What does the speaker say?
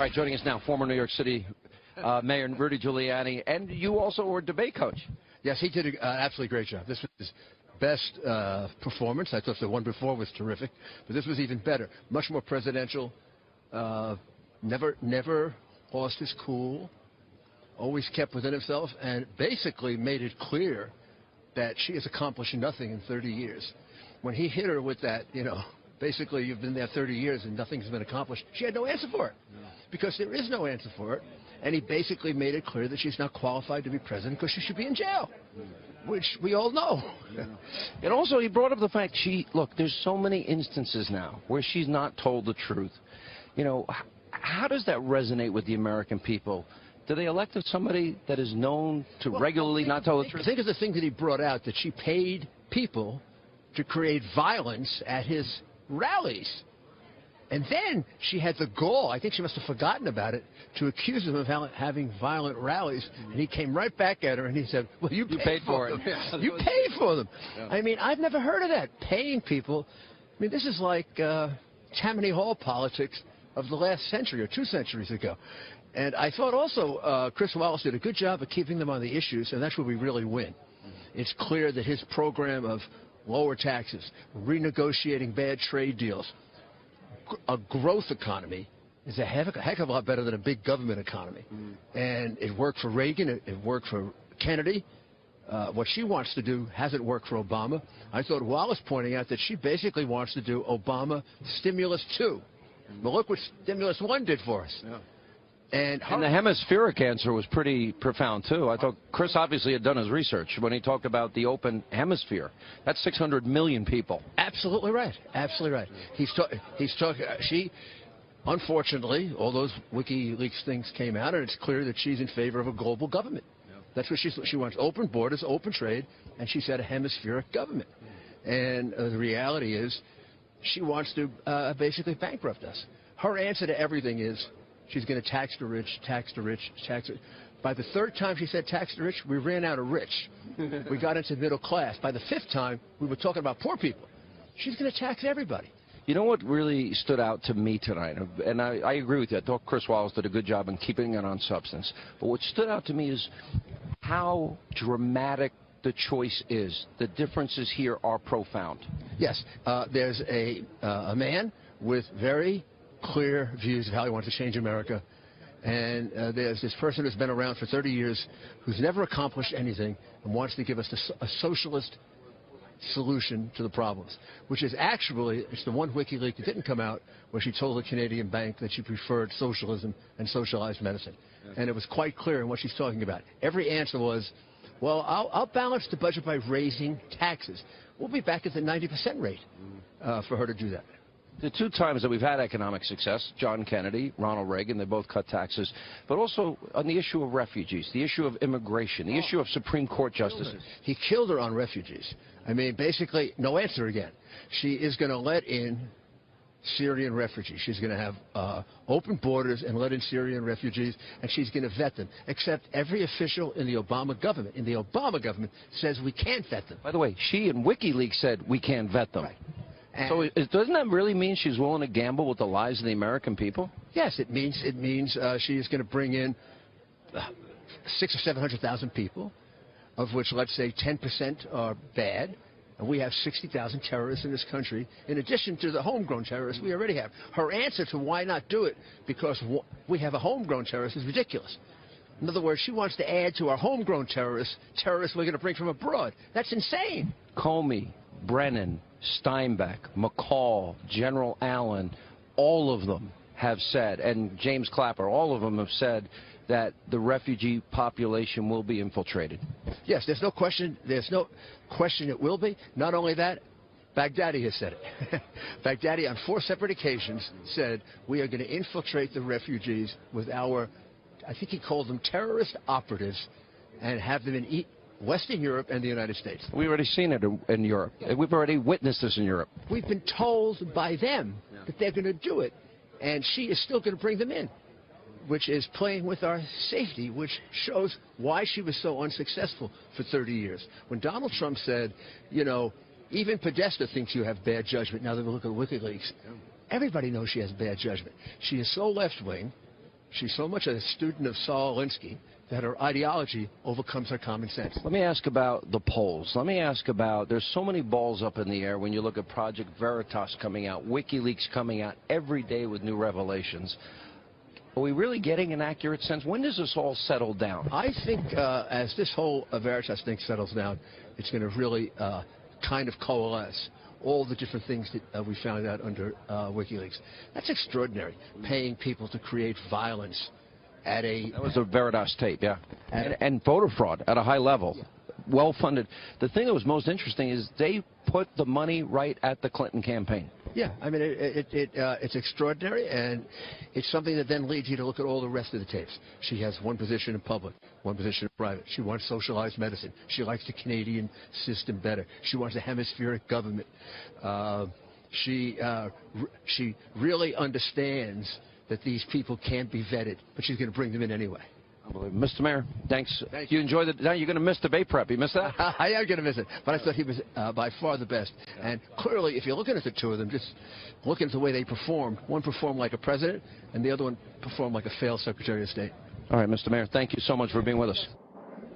All right, joining us now, former New York City Mayor Rudy Giuliani, and you also were a debate coach. Yes, he did an absolutely great job. This was his best performance. I thought the one before was terrific, but this was even better. Much more presidential. Never lost his cool. Always kept within himself, and basically made it clear that she has accomplished nothing in 30 years. When he hit her with that, basically you've been there 30 years and nothing's been accomplished, she had no answer for it. Because there is no answer for it. And he basically made it clear that she's not qualified to be president because she should be in jail, which we all know. And also he brought up the fact look, there's so many instances now where she's not told the truth. How does that resonate with the American people? Do they elect somebody that is known to regularly not tell the truth? I think of the thing that he brought out, that she paid people to create violence at his rallies. And then she had the gall, I think she must have forgotten about it, to accuse him of having violent rallies. And he came right back at her and he said, well, you paid for them. You paid for them. Yeah. I mean, I've never heard of that, paying people. I mean, this is like Tammany Hall politics of the last century or 2 centuries ago. And I thought also Chris Wallace did a good job of keeping them on the issues, and that's where we really win. It's clear that his program of lower taxes, renegotiating bad trade deals, a growth economy is a heck of a lot better than a big government economy. And it worked for Reagan. It worked for Kennedy. What she wants to do hasn't worked for Obama. I thought Wallace pointing out that she basically wants to do Obama stimulus 2. Well, look what stimulus 1 did for us. Yeah. And the hemispheric answer was pretty profound, too. I thought Chris obviously had done his research when he talked about the open hemisphere. That's 600 million people. Absolutely right. Absolutely right. He's talking. She, unfortunately, all those WikiLeaks things came out, and it's clear that she's in favor of a global government. Yeah. That's what she wants: open borders, open trade, and she said a hemispheric government. And the reality is, she wants to basically bankrupt us. Her answer to everything is, she's going to tax the rich, tax the rich, tax the rich. By the 3rd time she said tax the rich, we ran out of rich. We got into middle class. By the 5th time, we were talking about poor people. She's going to tax everybody. You know what really stood out to me tonight, and I agree with you. I thought Chris Wallace did a good job in keeping it on substance. But what stood out to me is how dramatic the choice is. The differences here are profound. Yes. There's a man with very clear views of how he wants to change America, and there's this person who's been around for 30 years who's never accomplished anything and wants to give us a socialist solution to the problems, which is actually, it's the one WikiLeaks that didn't come out, where she told the Canadian bank that she preferred socialism and socialized medicine. Yes. And it was quite clear in what she's talking about. Every answer was, well, I'll balance the budget by raising taxes. We'll be back at the 90% rate for her to do that. The 2 times that we've had economic success, John Kennedy, Ronald Reagan, they both cut taxes, but also on the issue of refugees, the issue of immigration, the issue of Supreme Court justices. He killed her on refugees. I mean, basically, no answer again. She is going to let in Syrian refugees. She's going to have open borders and let in Syrian refugees, and she's going to vet them. Except every official in the Obama government, says we can't vet them. By the way, she and WikiLeaks said we can't vet them. Right. So doesn't that really mean she's willing to gamble with the lives of the American people? Yes, it means she is going to bring in 600,000 or 700,000 people, of which, let's say, 10% are bad. And we have 60,000 terrorists in this country, in addition to the homegrown terrorists we already have. Her answer to why not do it, because we have a homegrown terrorist, is ridiculous. In other words, she wants to add to our homegrown terrorists we're going to bring from abroad. That's insane. Comey, Brennan, Steinbeck, McCall, General Allen, all of them have said, and James Clapper, all of them have said that the refugee population will be infiltrated. Yes, there's no question it will be. Not only that, Baghdadi has said it. Baghdadi on 4 separate occasions said, we are going to infiltrate the refugees with our, I think he called them terrorist operatives, and have them in Western Europe and the United States. We've already seen it in Europe. We've already witnessed this in Europe. We've been told by them that they're going to do it, and she is still going to bring them in, which is playing with our safety, which shows why she was so unsuccessful for 30 years. When Donald Trump said, even Podesta thinks you have bad judgment, now that we look at WikiLeaks, everybody knows she has bad judgment. She is so left-wing She's so much a student of Saul Alinsky that her ideology overcomes her common sense. Let me ask about the polls. Let me ask about, there's so many balls up in the air when you look at Project Veritas coming out, WikiLeaks coming out every day with new revelations. Are we really getting an accurate sense? When does this all settle down? I think as this whole Veritas thing settles down, it's going to really kind of coalesce all the different things that we found out under WikiLeaks. That's extraordinary, paying people to create violence at a... That was a Veritas tape, yeah. And voter fraud at a high level. Yeah. Well-funded. The thing that was most interesting is they put the money right at the Clinton campaign. Yeah, I mean, it's extraordinary, and it's something that then leads you to look at all the rest of the tapes. She has one position in public, one position in private. She wants socialized medicine. She likes the Canadian system better. She wants a hemispheric government. She really understands that these people can't be vetted, but she's going to bring them in anyway. Unbelievable. Mr. Mayor, thanks. Thank you enjoy the... Now you're going to miss debate prep. You missed that? I am going to miss it, but I thought he was by far the best. And clearly, if you're looking at the two of them, just looking at the way they performed, one performed like a president, and the other one performed like a failed Secretary of State. All right, Mr. Mayor, thank you so much for being with us.